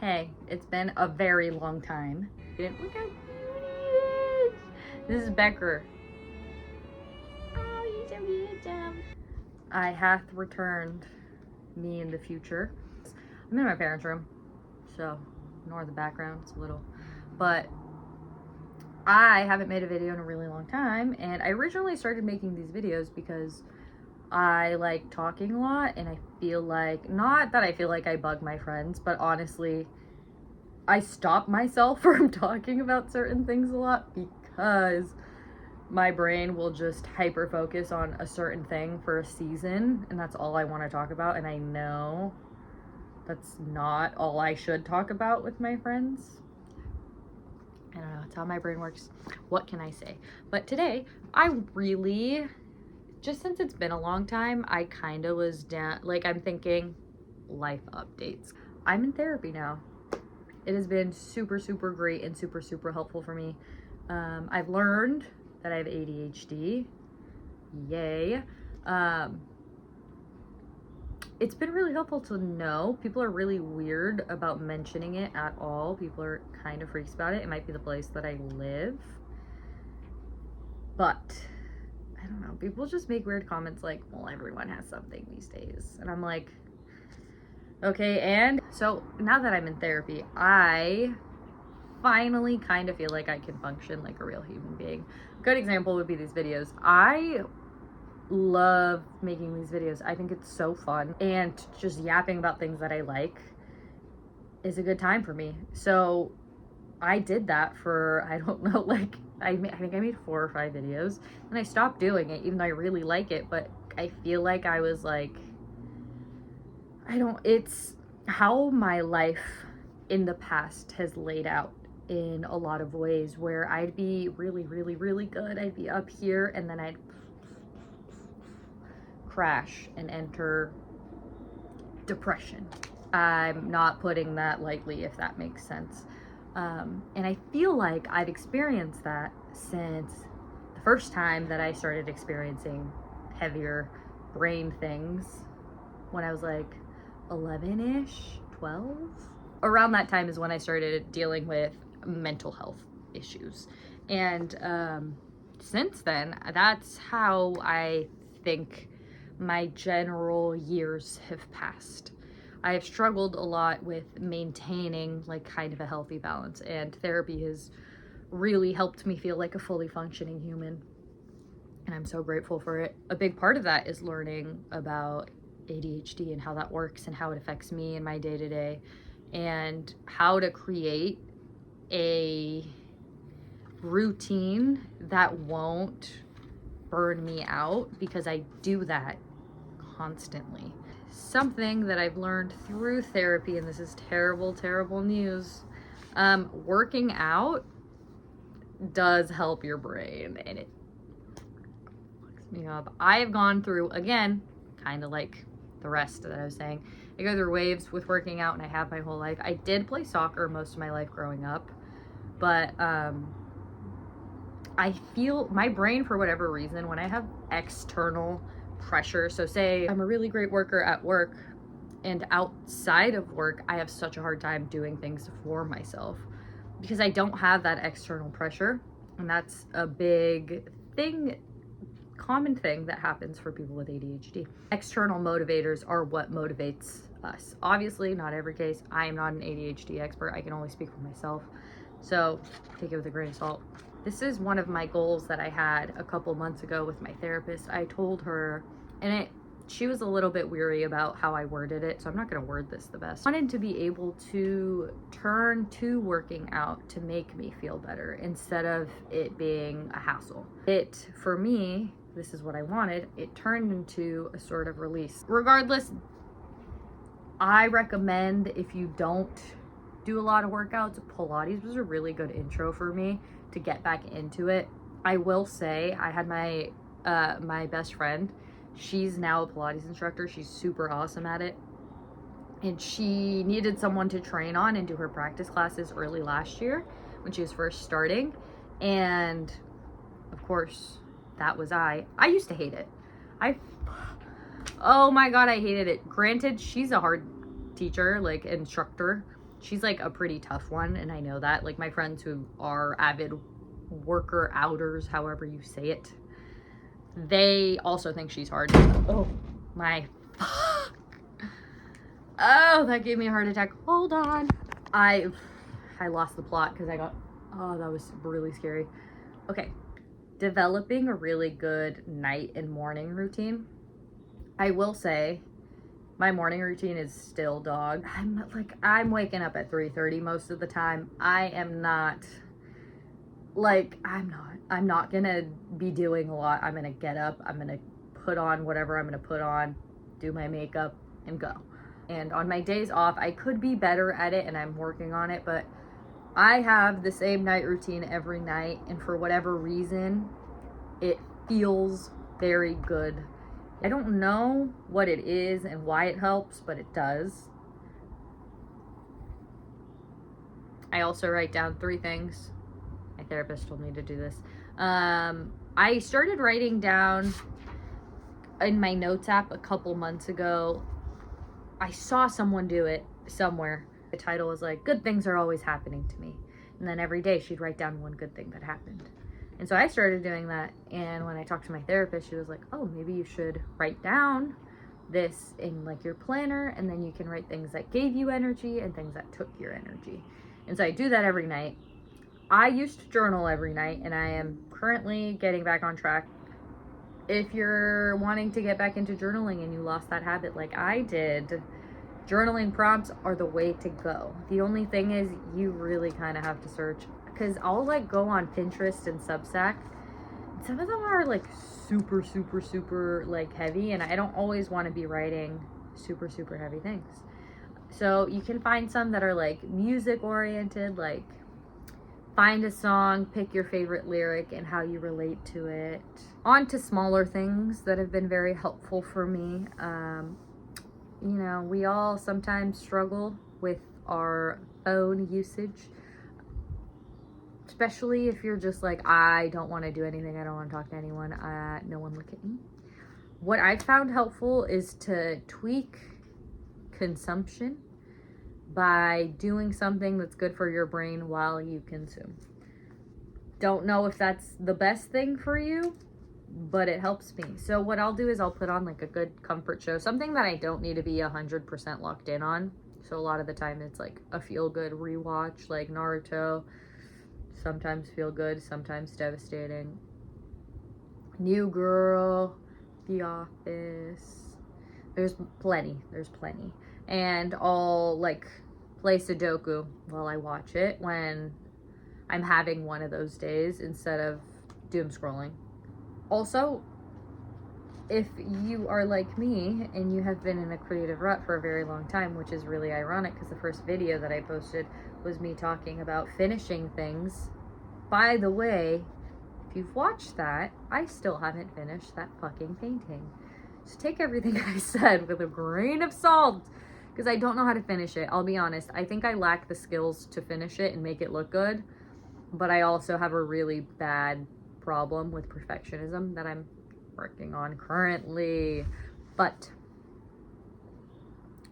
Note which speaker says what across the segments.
Speaker 1: Hey, it's been a very long time. Look how cute he is. This is Becker. Oh, he's so handsome. I hath returned, me in the future. I'm in my parents' room, so ignore the background, it's a little. But I haven't made a video in a really long time, and I originally started making these videos because I like talking a lot, and I feel like, not that I feel like I bug my friends, but honestly, I stop myself from talking about certain things a lot because my brain will just hyper focus on a certain thing for a season, and that's all I want to talk about. And I know that's not all I should talk about with my friends. I don't know, it's how my brain works. What can I say? But today, I really, just since it's been a long time, I kind of was down, like I'm thinking life updates. I'm in therapy now. It has been super, super great and super, super helpful for me. I've learned that I have ADHD. Yay. It's been really helpful to know. People are really weird about mentioning it at all. People are kind of freaks about it. It might be the place that I live. But I don't know. People just make weird comments like, well, everyone has something these days. And I'm like, okay, and so now that I'm in therapy, I finally kind of feel like I can function like a real human being. A good example would be these videos. I love making these videos. I think it's so fun, and just yapping about things that I like is a good time for me. So I did that for, I don't know, like I think I made 4 or 5 videos, and I stopped doing it even though I really like it. But I feel like I was like, it's how my life in the past has laid out in a lot of ways, where I'd be really, really, really good. I'd be up here, and then I'd crash and enter depression. I'm not putting that lightly, if that makes sense. And I feel like I've experienced that since the first time that I started experiencing heavier brain things when I was like 11-ish, 12. Around that time is when I started dealing with mental health issues. And since then, that's how I think my general years have passed. I have struggled a lot with maintaining like kind of a healthy balance, and therapy has really helped me feel like a fully functioning human. And I'm so grateful for it. A big part of that is learning about ADHD and how that works and how it affects me in my day-to-day, and how to create a routine that won't burn me out, because I do that constantly. Something that I've learned through therapy, and this is terrible, terrible news, working out does help your brain, and it fucks me up. I have gone through, again, kind of like the rest that I was saying, I go through waves with working out, and I have my whole life. I did play soccer most of my life growing up, but I feel my brain, for whatever reason, when I have external pressure, so say I'm a really great worker at work, and outside of work I have such a hard time doing things for myself because I don't have that external pressure. And that's a big thing, common thing that happens for people with ADHD. External motivators are what motivates us. Obviously, not every case. I am not an ADHD expert. I can only speak for myself, so take it with a grain of salt. This is one of my goals that I had a couple months ago with my therapist. I told her, and she was a little bit weary about how I worded it, so I'm not going to word this the best. I wanted to be able to turn to working out to make me feel better instead of it being a hassle. It, for me, this is what I wanted, it turned into a sort of release. Regardless, I recommend, if you don't do a lot of workouts, Pilates was a really good intro for me to get back into it. I will say, I had my my best friend, she's now a Pilates instructor. She's super awesome at it, and she needed someone to train on and do her practice classes early last year when she was first starting, and of course that was I used to hate it. Oh my god, I hated it. Granted, she's a hard teacher, like instructor, she's like a pretty tough one, and I know that. Like my friends who are avid worker outers, however you say it, they also think she's hard. Oh my fuck. Oh, that gave me a heart attack. Hold on. I lost the plot because I got, oh, that was really scary. Okay. Developing a really good night and morning routine. I will say my morning routine is still dog. I'm waking up at 3:30 most of the time. I'm not gonna be doing a lot. I'm gonna get up, I'm gonna put on whatever I'm gonna put on, do my makeup, and go. And on my days off, I could be better at it, and I'm working on it, but I have the same night routine every night, and for whatever reason, it feels very good. I don't know what it is and why it helps, but it does. I also write down 3 things. My therapist told me to do this. I started writing down in my notes app a couple months ago. I saw someone do it somewhere. The title was like, "Good things are always happening to me." And then every day she'd write down one good thing that happened. And so I started doing that. And when I talked to my therapist, she was like, "Oh, maybe you should write down this in like your planner, and then you can write things that gave you energy and things that took your energy." And so I do that every night. I used to journal every night, and I am currently getting back on track. If you're wanting to get back into journaling and you lost that habit like I did, journaling prompts are the way to go. The only thing is you really kind of have to search, because I'll like go on Pinterest and Substack. Some of them are like super, super, super like heavy, and I don't always want to be writing super, super heavy things. So you can find some that are like music oriented, like find a song, pick your favorite lyric and how you relate to it. On to smaller things that have been very helpful for me. You know, we all sometimes struggle with our phone usage, especially if you're just like, I don't want to do anything, I don't want to talk to anyone, no one look at me. What I found helpful is to tweak consumption by doing something that's good for your brain while you consume. Don't know if that's the best thing for you, but it helps me. So what I'll do is I'll put on like a good comfort show, something that I don't need to be 100% locked in on. So a lot of the time it's like a feel-good rewatch, like Naruto. Sometimes feel good, sometimes devastating. New Girl, The Office. There's plenty. And I'll like play Sudoku while I watch it when I'm having one of those days instead of doom scrolling. Also, if you are like me and you have been in a creative rut for a very long time, which is really ironic because the first video that I posted was me talking about finishing things. By the way, if you've watched that, I still haven't finished that fucking painting. So take everything I said with a grain of salt, because I don't know how to finish it. I'll be honest. I think I lack the skills to finish it and make it look good, but I also have a really bad problem with perfectionism that I'm working on currently. But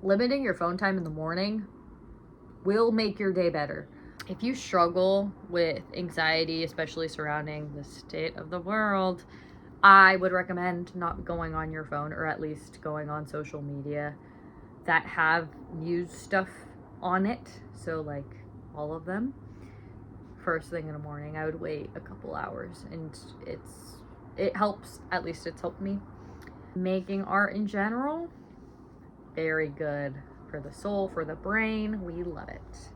Speaker 1: limiting your phone time in the morning will make your day better. If you struggle with anxiety, especially surrounding the state of the world, I would recommend not going on your phone, or at least going on social media that have news stuff on it. So like all of them. First thing in the morning, I would wait a couple hours, and it helps. At least it's helped me. Making art in general, very good for the soul, for the brain. We love it.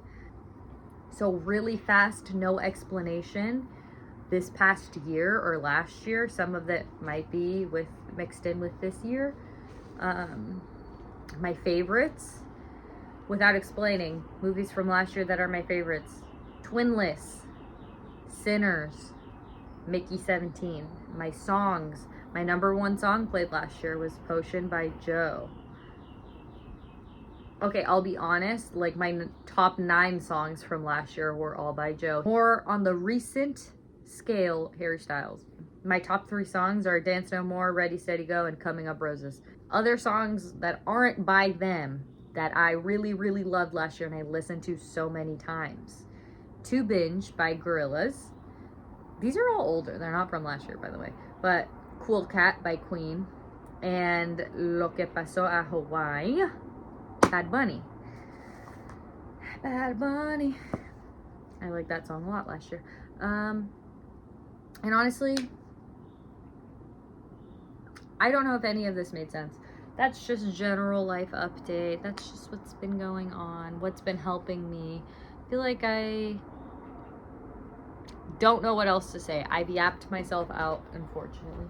Speaker 1: So really fast, no explanation. This past year or last year, some of it might be mixed in with this year. My favorites, without explaining, movies from last year that are my favorites: Twinless, Sinners, Mickey 17. My songs, my number 1 song played last year was Potion by Joe. Okay, I'll be honest, like my top 9 songs from last year were all by Joe. More on the recent scale, Harry Styles. My top 3 songs are Dance No More, Ready Steady Go, and Coming Up Roses. Other songs that aren't by them that I really, really loved last year and I listened to so many times. To Binge by Gorillaz. These are all older. They're not from last year, by the way. But Cool Cat by Queen. And Lo Que Pasó a Hawaii, Bad Bunny. Bad Bunny. I liked that song a lot last year. And honestly, I don't know if any of this made sense. That's just general life update. That's just what's been going on, what's been helping me. I feel like I don't know what else to say. I've yapped myself out, unfortunately.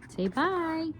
Speaker 1: Say bye.